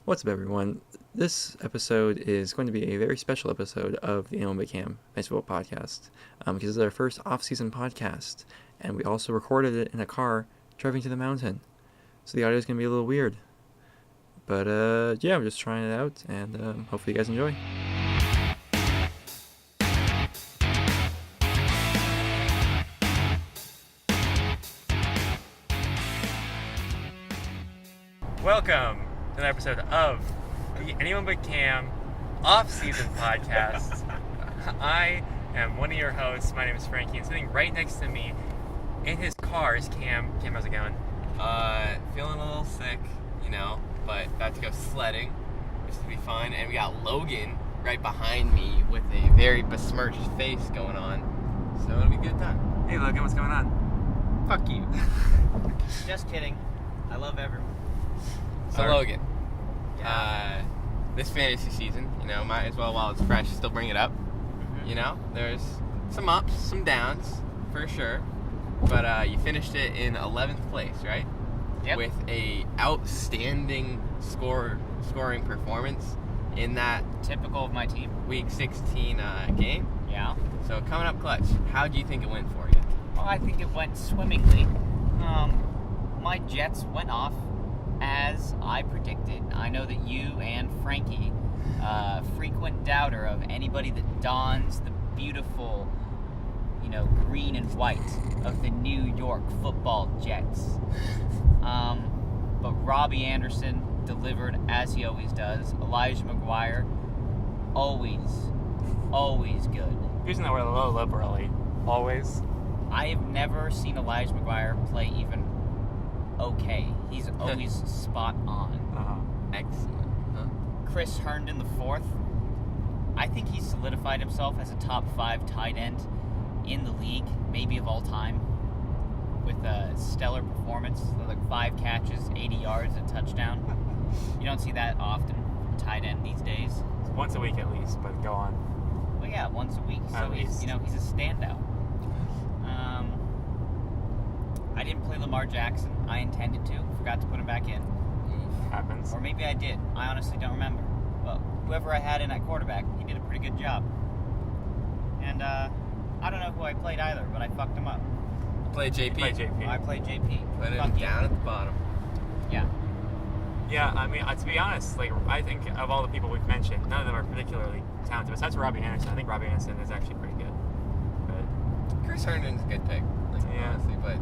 What's up, everyone? This episode is going to be a very special episode of the Animal by Cam Fantasy Football Podcast because this is our first off-season podcast, and we also recorded it in a car driving to the mountain. So the audio is going to be a little weird. But yeah, we're just trying it out, and hopefully you guys enjoy. Welcome to an episode of the Anyone But Cam Offseason Podcast. I am one of your hosts. My name is Frankie, and sitting right next to me in his car is Cam. Cam, how's it going? Feeling a little sick, but about to go sledding, which will be fun. And we got Logan right behind me with a very besmirched face going on, so it'll be a good time. Hey, Logan, what's going on? Fuck you. Just kidding. I love everyone. So Logan, Yeah. this fantasy season, might as well, while it's fresh, still bring it up. Mm-hmm. There's some ups, some downs, for sure. But you finished it in 11th place, right? Yep. With a outstanding scoring performance in that Typical of my team. Week 16 game. Yeah. So coming up clutch, how do you think it went for you? Well, I think it went swimmingly. My Jets went off as I predicted. I know that you and Frankie, frequent doubter of anybody that dons the beautiful, green and white of the New York Football Jets. But Robbie Anderson delivered as he always does. Elijah McGuire, always good. Using that word a little liberally. Always. I have never seen Elijah McGuire play even okay. He's always spot on. Excellent. Chris Herndon the fourth. I think he's solidified himself as a top 5 tight end in the league, maybe of all time, with a stellar performance, like 5 catches, 80 yards, a touchdown. You don't see that often from a tight end these days. Once a week at least, but go on. Well, yeah, once a week. At So he's least. he's a standout. I didn't play Lamar Jackson. I intended to. Forgot to put him back in. Happens. Or maybe I did. I honestly don't remember. But whoever I had in at quarterback, he did a pretty good job. And I don't know who I played either, but I fucked him up. Play JP. Play JP. I played JP. Put Fuck him you. down at the bottom. Yeah. Yeah, I mean, to be honest, I think of all the people we've mentioned, none of them are particularly talented. Besides Robbie Anderson, I think Robbie Anderson is actually pretty good. But Chris Herndon's a good pick, Yeah. honestly, but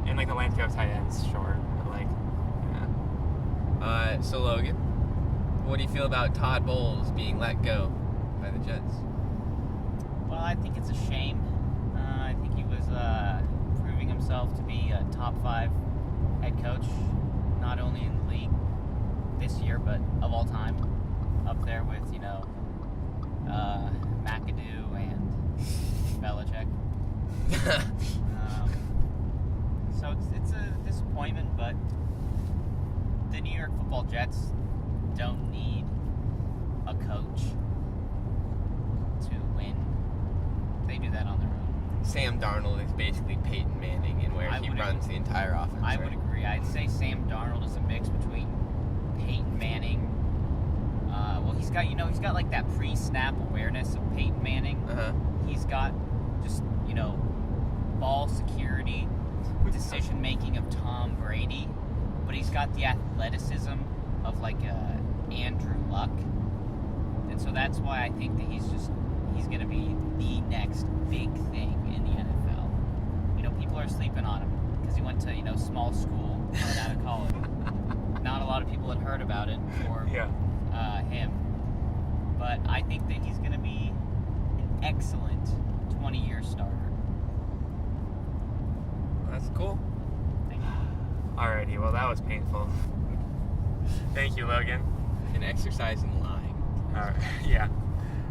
in the landscape of tight ends, sure. But yeah. So Logan, what do you feel about Todd Bowles being let go by the Jets? Well, I think it's a shame. I think he was proving himself to be a top 5 head coach, not only in the league this year, but of all time. Up there with, McAdoo and Belichick. So it's a disappointment, but the New York Football Jets don't need a coach to win. They do that on their own. Sam Darnold is basically Peyton Manning in where he runs the entire offense. I right? would agree. I'd say Sam Darnold is a mix between Peyton Manning. He's got like that pre-snap awareness of Peyton Manning. He's got just, ball security, decision making of Tom Brady, but he's got the athleticism of like Andrew Luck. And so that's why I think that he's going to be the next big thing in the NFL. People are sleeping on him because he went to, small school right out of college. Not a lot of people had heard about it before him. But I think that he's going to be an excellent 20-year starter. That's cool. Thank you. Alrighty, well, that was painful. Thank you, Logan. An exercise in lying. Alright, yeah.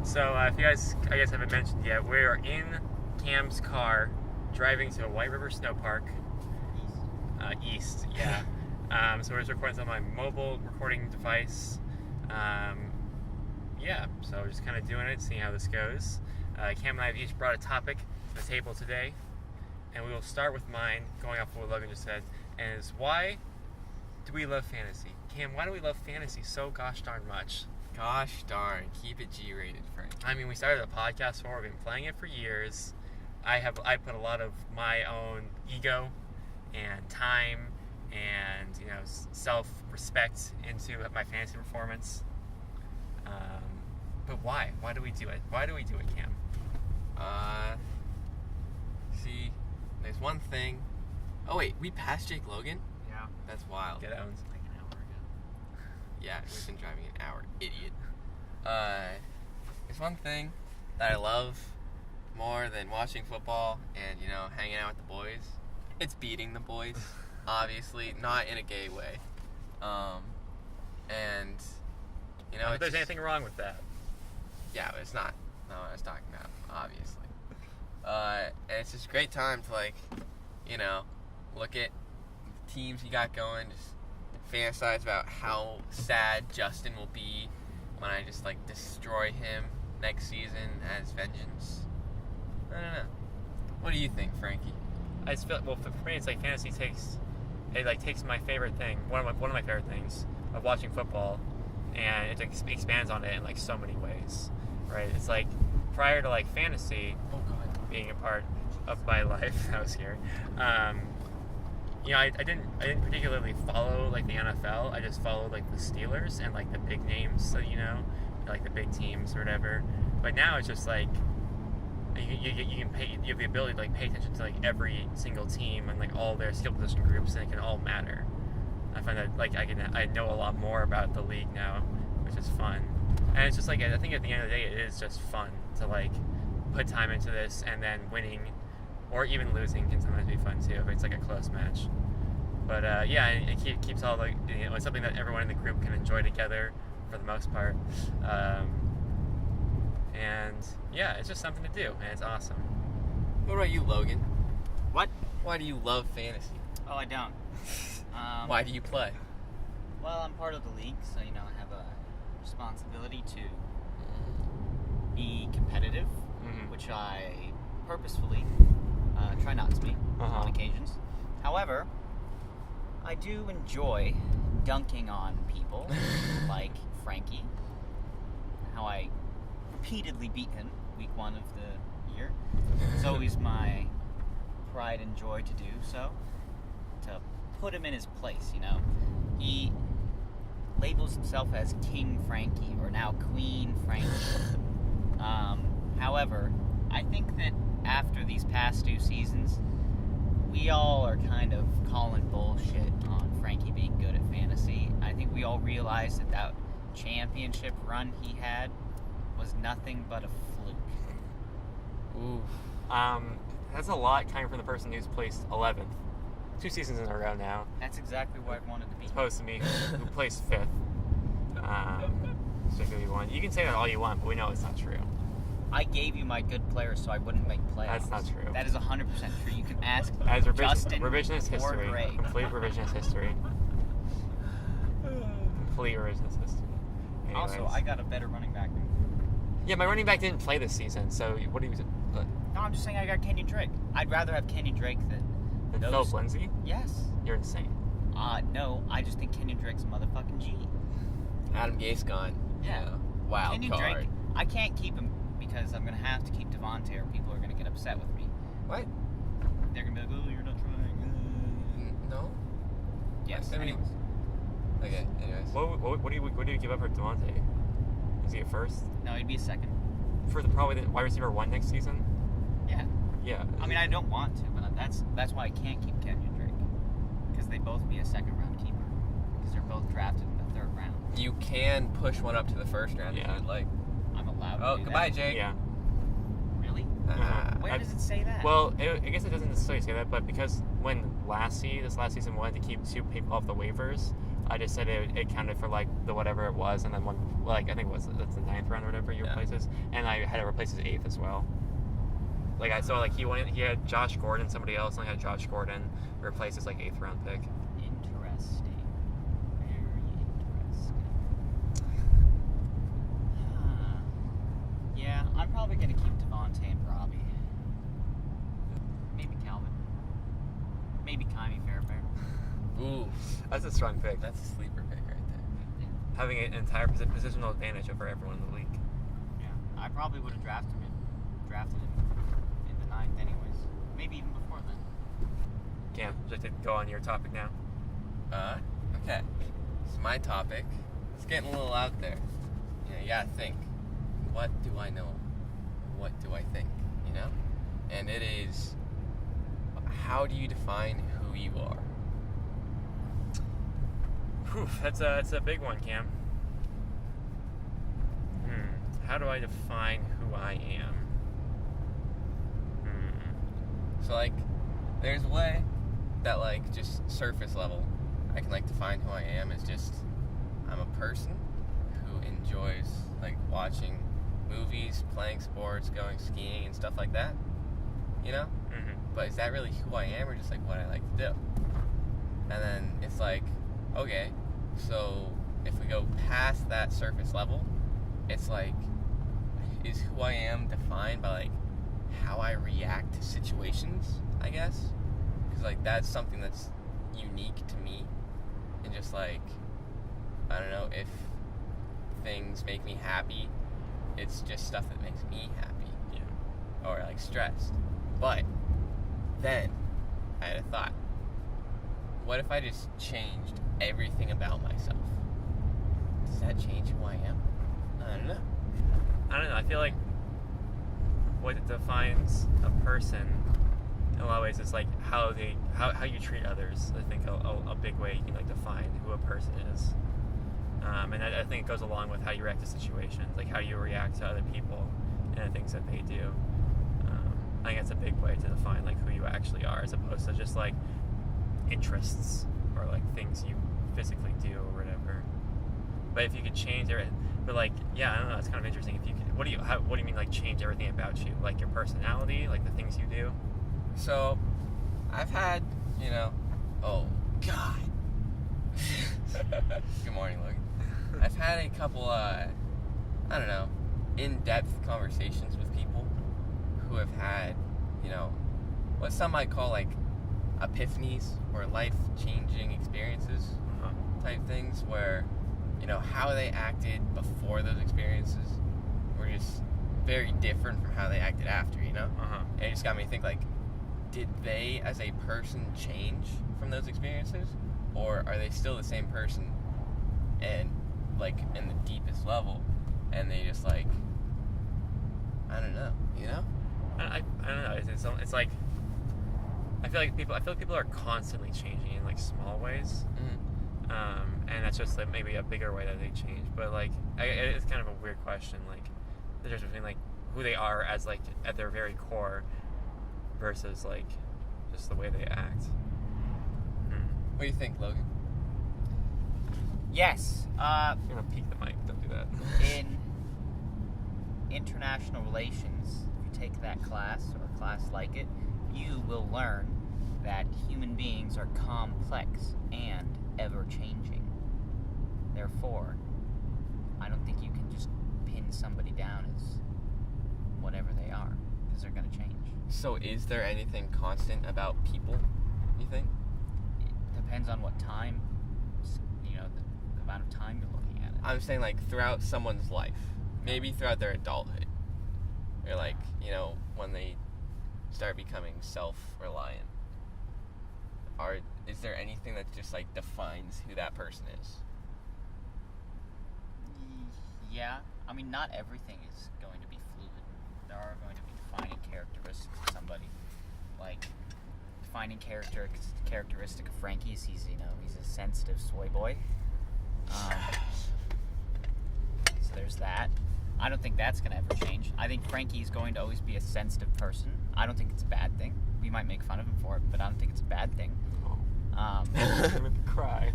So, if you guys, I guess, haven't mentioned yet, we are in Cam's car driving to White River Snow Park. East, yeah. So we're just recording on my mobile recording device. Yeah, so we're just kind of doing it, seeing how this goes. Cam and I have each brought a topic to the table today, and we will start with mine, going off of what Logan just said, and is why do we love fantasy? Cam, why do we love fantasy so gosh darn much? Gosh darn, keep it G-rated, Frank. I mean, we started a podcast for it. We've been playing it for years. I put a lot of my own ego and time and self-respect into my fantasy performance. But why? Why do we do it? Why do we do it, Cam? See, there's one thing. Oh wait, we passed Jake Logan? Yeah. That's wild. Get owned. Like an hour ago. Yeah, we've been driving an hour, idiot. There's one thing that I love more than watching football and, hanging out with the boys. It's beating the boys, obviously, not in a gay way. And, If there's anything wrong with that. Yeah, but it's not what I was talking about, obviously. And it's just a great time to, look at the teams you got going, just fantasize about how sad Justin will be when I just, destroy him next season as vengeance. I don't know. What do you think, Frankie? I just feel for me, it's fantasy takes my favorite thing, one of my favorite things of watching football, and it expands on it in so many ways, right? It's prior to fantasy being a part of my life, I was here. I didn't particularly follow the NFL. I just followed the Steelers and the big names, the big teams or whatever. But now it's just you have the ability to pay attention to every single team and all their skill position groups, and it can all matter. I find that I know a lot more about the league now, which is fun. And it's just I think at the end of the day it is just fun to put time into this, and then winning or even losing can sometimes be fun too if it's a close match. But it keeps all it's something that everyone in the group can enjoy together for the most part. And yeah, it's just something to do, and it's awesome. What about you, Logan? What? Why do you love fantasy? Oh, I don't. Why do you play? Well, I'm part of the league, so I have a responsibility to be competitive, which I purposefully try not to be on occasions. However, I do enjoy dunking on people like Frankie. How I repeatedly beat him week 1 of the year. It's always my pride and joy to do so. To put him in his place, He labels himself as King Frankie, or now Queen Frankie. However, I think that after these past 2 seasons, we all are kind of calling bullshit on Frankie being good at fantasy. I think we all realize that championship run he had was nothing but a fluke. Ooh. That's a lot coming from the person who's placed 11th. 2 seasons in a row now. That's exactly what I wanted to be. As opposed to me, who placed 5th. Strictly one. You can say that all you want, but we know it's not true. I gave you my good players so I wouldn't make playoffs. That's not true. That is 100% true. You can ask As Justin revisionist or history. Greg. Complete revisionist history. Complete revisionist history. Anyways. Also, I got a better running back than you. Yeah, my running back didn't play this season, so what do you... No, I'm just saying I got Kenyon Drake. I'd rather have Kenyon Drake than Philip Lindsay? Yes. You're insane. No, I just think Kenyon Drake's a motherfucking G. Adam Gase gone. Yeah. Wild Kenyon card. Drake, I can't keep him because I'm going to have to keep Devontae or people are going to get upset with me. What? They're going to be like, oh, you're not trying. No? Yes. I mean, anyways. Okay, anyways. What do you give up for Devontae? Is he a first? No, he'd be a second. For probably the wide receiver 1 next season? Yeah. Yeah. I mean, I don't want to, but that's why I can't keep Kenyon Drake. Because they both be a second round keeper. Because they're both drafted in the 3rd round. You can push one up to the 1st round if you'd like. I'm allowed to do goodbye, that. Jake. Yeah. Really? Where does it say that? Well, I guess it doesn't necessarily say that, but because when this last season wanted to keep 2 people off the waivers, I just said it counted for the whatever it was, and then one, I think that's the 9th round or whatever he replaces, and I had to replace his 8th as well. I saw he had Josh Gordon, somebody else, and I had Josh Gordon replace his 8th round pick. Interesting. Very interesting. Yeah, I'm probably going to keep Devontae and Robbie. Maybe Calvin. Maybe Kyrie Fairbairn. Ooh, That's a strong pick. that's a sleeper pick right there. Having an entire positional advantage over everyone in the league. Yeah, I probably would have drafted him in the 9th anyways. Maybe even before then. Cam, would you like to go on your topic now? Okay. So my topic, it's getting a little out there. You know, you gotta think. What do I know? What do I think? You know? And it is, how do you define who you are? Whew, that's a big one, Cam. How do I define who I am? So, like, there's a way that, like, just surface level, I can, like, define who I am as just, I'm a person who enjoys, like, watching movies, playing sports, going skiing, and stuff like that. You know? But is that really who I am, or just, like, what I like to do? And then it's like, okay, so if we go past that surface level, it's like, is who I am defined by, like, how I react to situations, I guess? Because, like, that's something that's unique to me. And just, like, I don't know, if things make me happy, it's just stuff that makes me happy. Yeah. Or, like, stressed. But then I had a thought. What if I just changed everything about myself? Does that change who I am? I don't know. I feel like what defines a person in a lot of ways is like how you treat others. I think a big way you can like define who a person is. And I think it goes along with how you react to situations, like how you react to other people and the things that they do. I think that's a big way to define like who you actually are, as opposed to just like interests or like things you physically do or whatever. But if you could change it, but like, yeah, I don't know, it's kind of interesting. If you could, what do you mean like change everything about you? Like your personality, like the things you do? So, I've had, you know, oh, God. Good morning, Logan. I've had a couple, I don't know, in-depth conversations with people who have had, you know, what some might call, like, epiphanies or life-changing experiences type things where, you know, how they acted before those experiences were just very different from how they acted after, you know? And it just got me to think, like, did they as a person change from those experiences? Or are they still the same person and, like, in the deepest level, and they just, like, I don't know, you know? I don't know. It's like I feel like people are constantly changing in like small ways, and that's just like maybe a bigger way that they change. But like, it's kind of a weird question, like the difference between like who they are as like at their very core versus like just the way they act. What do you think, Logan? Yes. You're gonna peek the mic. Don't do that. In international relations, if you take that class or a class like it, you will learn that human beings are complex and ever-changing. Therefore, I don't think you can just pin somebody down as whatever they are, because they're going to change. So is there anything constant about people, you think? It depends on what time, you know, the amount of time you're looking at it. I'm saying, like, throughout someone's life. Maybe throughout their adulthood. Or, like, you know, when they start becoming self-reliant. Is there anything that just, like, defines who that person is? Yeah. I mean, not everything is going to be fluid. There are going to be defining characteristics of somebody. Like, defining characteristic of Frankie is he's a sensitive soy boy. So there's that. I don't think that's going to ever change. I think Frankie's going to always be a sensitive person. I don't think it's a bad thing. We might make fun of him for it, but I don't think it's a bad thing. I'm gonna cry.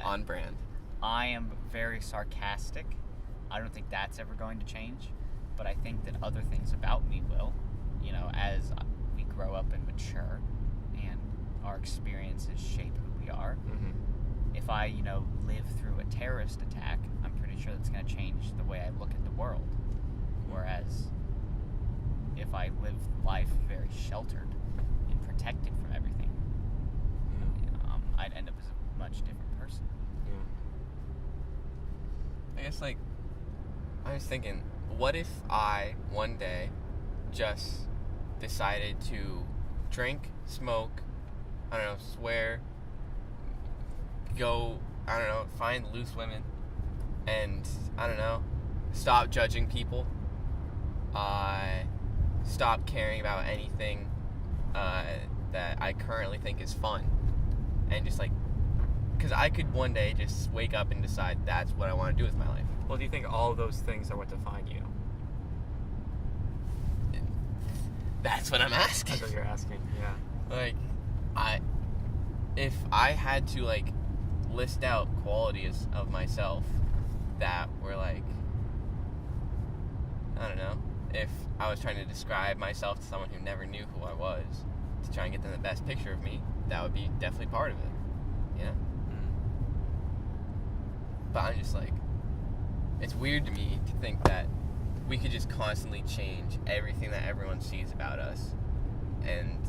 On brand. I am very sarcastic. I don't think that's ever going to change, but I think that other things about me will, you know, as we grow up and mature and our experiences shape who we are. If I, you know, live through a terrorist attack, I'm pretty sure that's going to change the way I look at the world. Whereas if I live life very sheltered and protected from everything, you know, I'd end up as a much different person. Yeah. I guess, like, I was thinking, what if I, one day, just decided to drink, smoke, I don't know, swear, go, I don't know, find loose women, and, I don't know, stop judging people, stop caring about anything that I currently think is fun, and just, like, because I could one day just wake up and decide that's what I want to do with my life. Well, do you think all those things are what define you? That's what I'm asking. That's what you're asking, yeah. Like, if I had to, like, list out qualities of myself that were, like, I don't know, if I was trying to describe myself to someone who never knew who I was, to try and get them the best picture of me, that would be definitely part of it, you know? But I'm just like, it's weird to me to think that we could just constantly change everything that everyone sees about us, and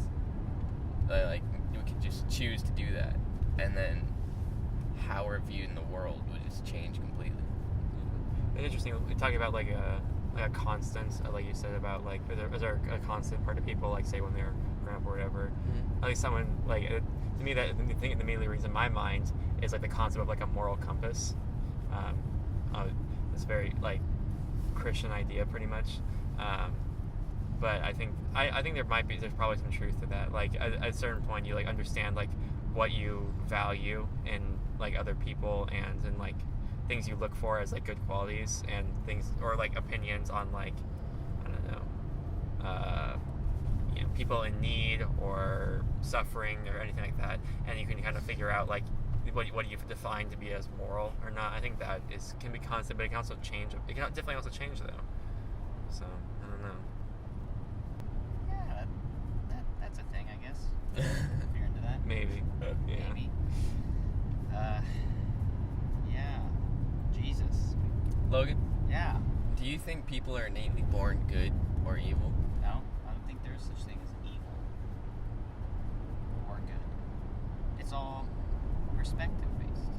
like we could just choose to do that, and then how we're viewed in the world would just change completely. It's interesting. We talk about like a constant, like you said about like is there a constant part of people, like say when they're growing up or whatever. Mm-hmm. At least someone like to me that the thing that immediately rings in my mind is like the concept of like a moral compass. It's very like Christian idea pretty much, but I think there's probably some truth to that. Like at a certain point you like understand like what you value in like other people and in like things you look for as like good qualities and things or like opinions on like I don't know people in need or suffering or anything like that, and you can kind of figure out like what you define to be as moral or not. I think that can be constant, but it can also change. It can definitely also change though. So I don't know. Yeah, that's a thing, I guess. If you're into that. Maybe. Yeah. Maybe. Yeah. Jesus. Logan, Yeah. do you think people are innately born good or evil? No, I don't think there's such thing as evil or good. It's all perspective based.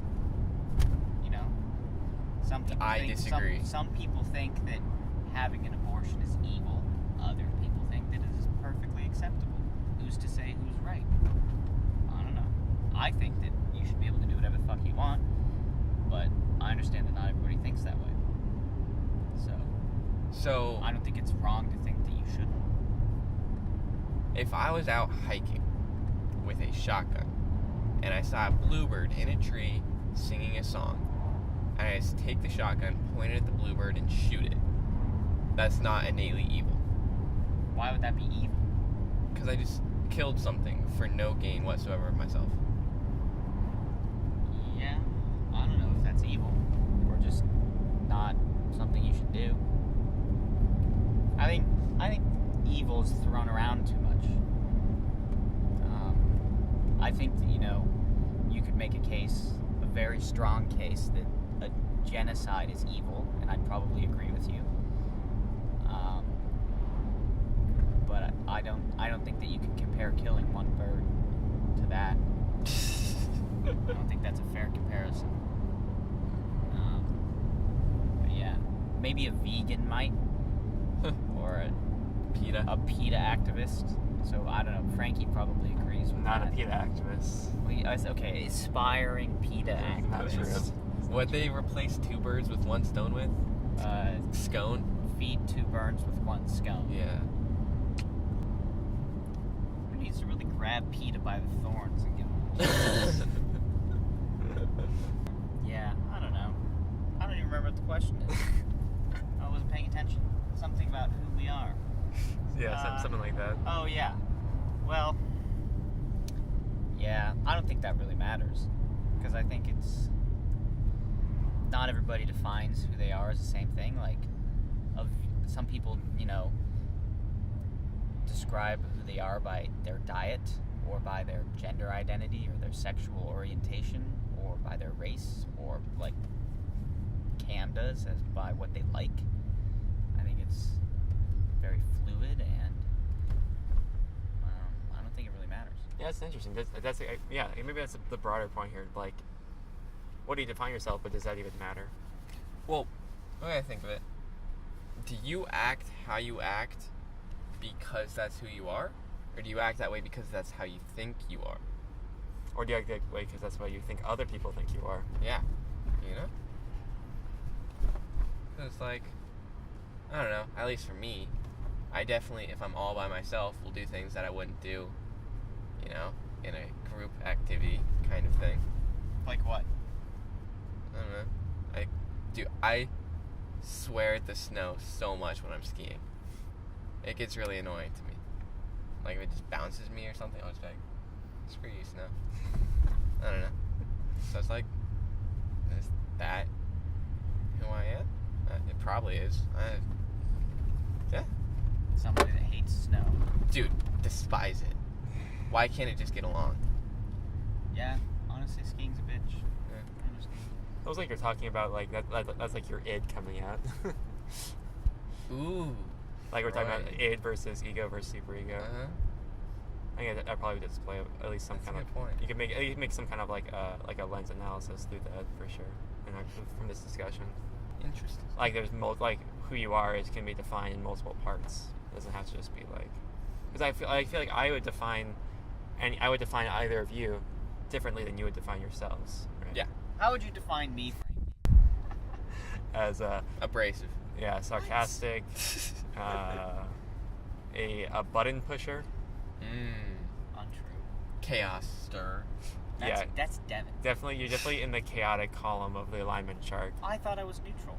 You know? Some people I disagree. Some people think that having an abortion is evil. Other people think that it is perfectly acceptable. Who's to say who's right? I don't know. I think that you should be able to do whatever the fuck you want, but I understand that not everybody thinks that way. So I don't think it's wrong to think that you shouldn't. if I was out hiking with a shotgun and I saw a bluebird in a tree singing a song, and I just take the shotgun, point it at the bluebird, and shoot it, that's not innately evil. Why would that be evil? Because I just killed something for no gain whatsoever of myself. Yeah, I don't know if that's evil or just not something you should do. I think evil is thrown around too much. I think that, you could make a case, a very strong case, that a genocide is evil, and I'd probably agree with you. But I don't think that you can compare killing one bird to that. I don't think that's a fair comparison. But yeah, maybe a vegan might, or a PETA. PETA activist. So I don't know. Frankie probably agrees with Not that. a PETA activist. Okay, aspiring PETA Not true. activist. What they replace two birds with one stone with? Scone? Feed two birds with one scone. Yeah. Who needs to really grab PETA by the thorns and give him Yeah, I don't know. I don't even remember what the question is. I wasn't paying attention. Something about who we are. Yeah, something like that. Oh, yeah. Well, yeah, I don't think that really matters. Because I think it's... Not everybody defines who they are as the same thing. Like, some people, describe who they are by their diet, or by their gender identity, or their sexual orientation, or by their race, or, like, Cam does, as by what they like. I think it's very fluid, and I don't think it really matters. Yeah, that's interesting. Maybe that's the broader point here. Like, what do you define yourself, but does that even matter? Well, the way I think of it, do you act how you act because that's who you are? Or do you act that way because that's how you think you are? Or do you act that way because that's what you think other people think you are? Yeah. You know? Because, like, I don't know, at least for me, I definitely, if I'm all by myself, will do things that I wouldn't do, you know, in a group activity kind of thing. Like what? I don't know. I swear at the snow so much when I'm skiing. It gets really annoying to me. Like, if it just bounces me or something, I'll just be like, screw you, snow. I don't know. So it's like, is that who I am? It probably is. Yeah. Somebody that hates snow. Dude, despise it. Why can't it just get along? Yeah, honestly, skiing's a bitch. Yeah. I understand. It was like you're talking about like that's like your id coming out. Ooh. Like we're talking about Right. id versus ego versus superego. Uh-huh. I think that probably would display at least some That's a kind of good point. You could make some kind of like a lens analysis through that for sure. And from this discussion, Interesting. like there's like who you are can be defined in multiple parts. It doesn't have to just be like because I feel like I would define either of you differently than you would define yourselves. Right? Yeah. How would you define me, Frankie? As Abrasive. sarcastic, a button pusher. Untrue. Chaos stir. That's Devin. You're definitely in the chaotic column of the alignment chart. I thought I was neutral.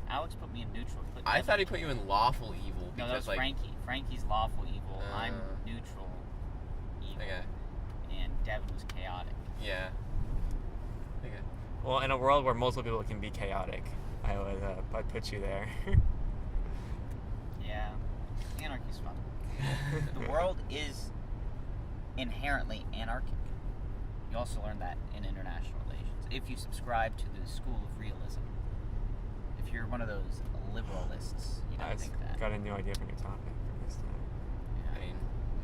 Alex put me in neutral. I thought he put you in lawful evil No, because that was like Frankie. Frankie's lawful evil. I'm neutral evil. Okay. And Devin was chaotic. Yeah. Okay. Well, in a world where multiple people can be chaotic, I'd put you there. Yeah. Anarchy's fun. The world is inherently anarchic. You also learn that in international relations. If you subscribe to the school of realism. If you're one of those liberalists, you don't I think that. got a new idea for a new topic for this time. I mean,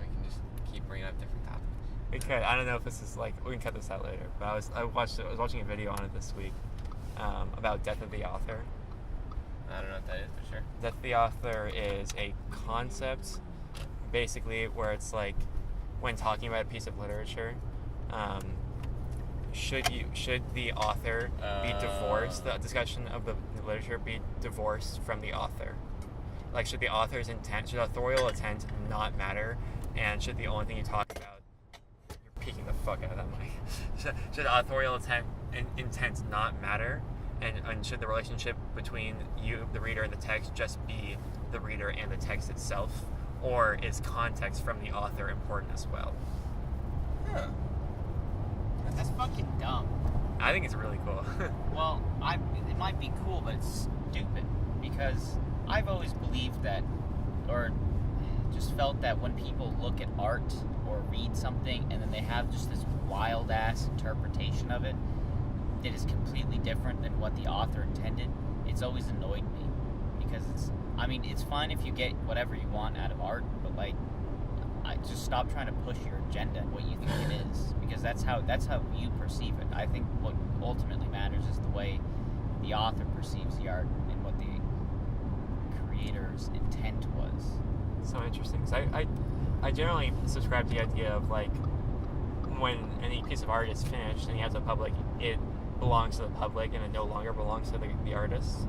we can just keep bringing up different topics. We could. I don't know if this is like we can cut this out later. But I was watching a video on it this week about Death of the Author. I don't know what that is for sure. Death of the Author is a concept, basically, where it's like when talking about a piece of literature, should the author be divorced? The discussion of the literature be divorced from the author. Like, should the author's intent, should authorial intent not matter, and should the only thing you talk about, you're peeking the fuck out of that mic. Should authorial intent not matter, and should the relationship between you, the reader, and the text just be the reader and the text itself, or is context from the author important as well? Huh. That's fucking dumb. I think it's really cool. Well, it might be cool, but it's stupid because I've always believed that, or just felt that when people look at art or read something and then they have just this wild ass interpretation of it that is completely different than what the author intended, it's always annoyed me because it's fine if you get whatever you want out of art, but like, I just stop trying to push your agenda and what you think it is, because that's how you perceive it. I think what ultimately matters is the way the author perceives the art and what the creator's intent was. So interesting. So I generally subscribe to the idea of like when any piece of art is finished and you have to public, it belongs to the public and it no longer belongs to the artist.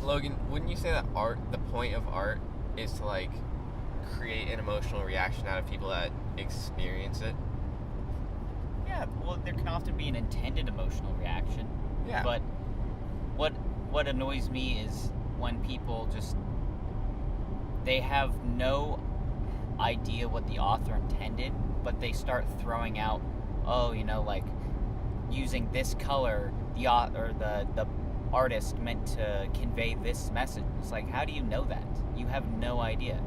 Logan, wouldn't you say that the point of art is to like create an emotional reaction out of people that experience it? Yeah, well, there can often be an intended emotional reaction. Yeah. But what annoys me is when people they have no idea what the author intended, but they start throwing out, like using this color, the artist meant to convey this message. It's like, how do you know that? You have no idea.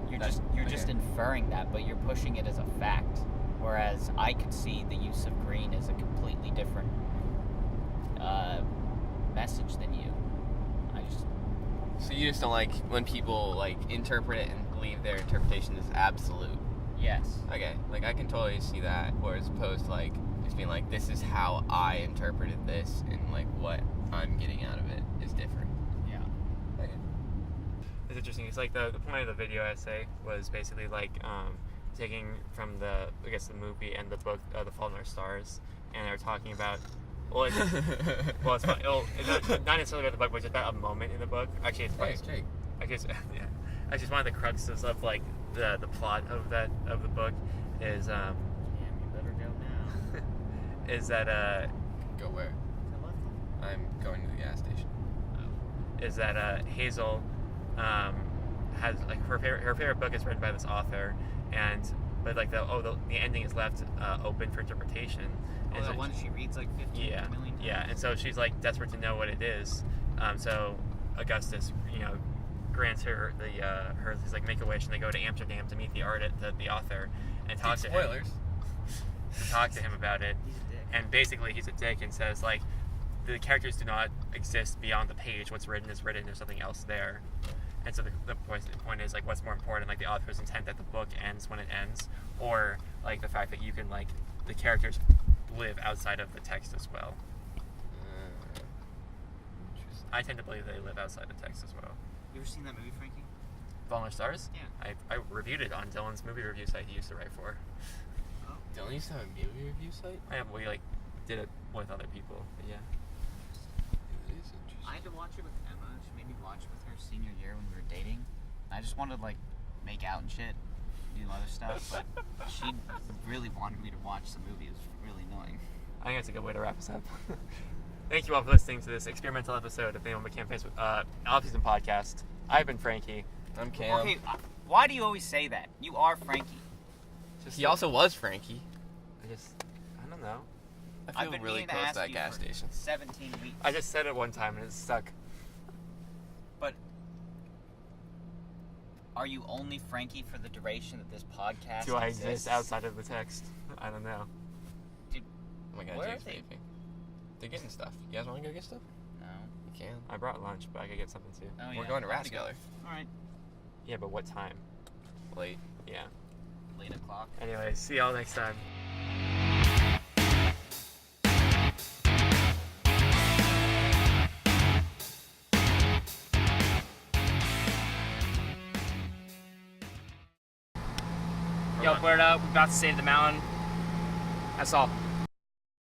You're just inferring that, but you're pushing it as a fact. Whereas I could see the use of green as a completely different message than you. So you just don't like when people like interpret it and believe their interpretation is absolute. Yes. Okay, like I can totally see that, whereas opposed to like just being like, this is how I interpreted this, and like what I'm getting out of it is different. Yeah. Okay. It's interesting. It's like the point of the video essay was basically like taking from the movie and the book, The Fault in Our Stars, and they were talking about. Well, it's fun. It's not necessarily about the book, but it's about a moment in the book. Actually, it's funny. Jake. Yeah. Actually, it's one of the cruxes of like the plot of the book is Damn, you better go now. is that Go where? To left. I'm going to the gas station. is that Hazel has like her favorite book is written by this author, but like the ending is left open for interpretation. Oh, And the so one she reads like 15 million times? Yeah, and so she's like desperate to know what it is. So Augustus, grants her he's like, make a wish, and they go to Amsterdam to meet the author, and talk to him. Talk to him about it. He's a dick. And basically, he's a dick and says like, the characters do not exist beyond the page. What's written is written. There's something else there. And so the point is like, what's more important, like the author's intent that the book ends when it ends, or like the fact that you can like the characters live outside of the text as well. I tend to believe they live outside the text as well. You ever seen that movie, Frankie? Fault in Our Stars? Yeah. I reviewed it on Dylan's movie review site he used to write for. Dylan used to have a movie review site? We like did it with other people, but yeah. It is interesting. I had to watch it with Emma. She made me watch it with her senior year when we were dating. I just wanted to like make out and shit, do other stuff, but she really wanted me to watch the movie. It was really annoying. I think that's a good way to wrap us up. Thank you all for listening to this experimental episode of the Animal Campaigns Offseason podcast. I've been Frankie. I'm Cam. Okay, why do you always say that? You are Frankie. He also was Frankie. I don't know. I I've feel been really meaning to close ask to that you gas for station. 17 weeks. I just said it one time and it stuck. But are you only Frankie for the duration that this podcast Do I exists? exist outside of the text? I don't know. Dude, Oh my god, where Jake's are they? vaping. They're getting stuff. You guys want to go get stuff? No. You can. I brought lunch, but I could get something too. Oh, We're yeah. going to I rap have go. together. Alright. Yeah, but what time? Late. Yeah. Late o'clock. Anyway, see y'all next time. Yo, Puerto, we're about to save the mountain. That's all.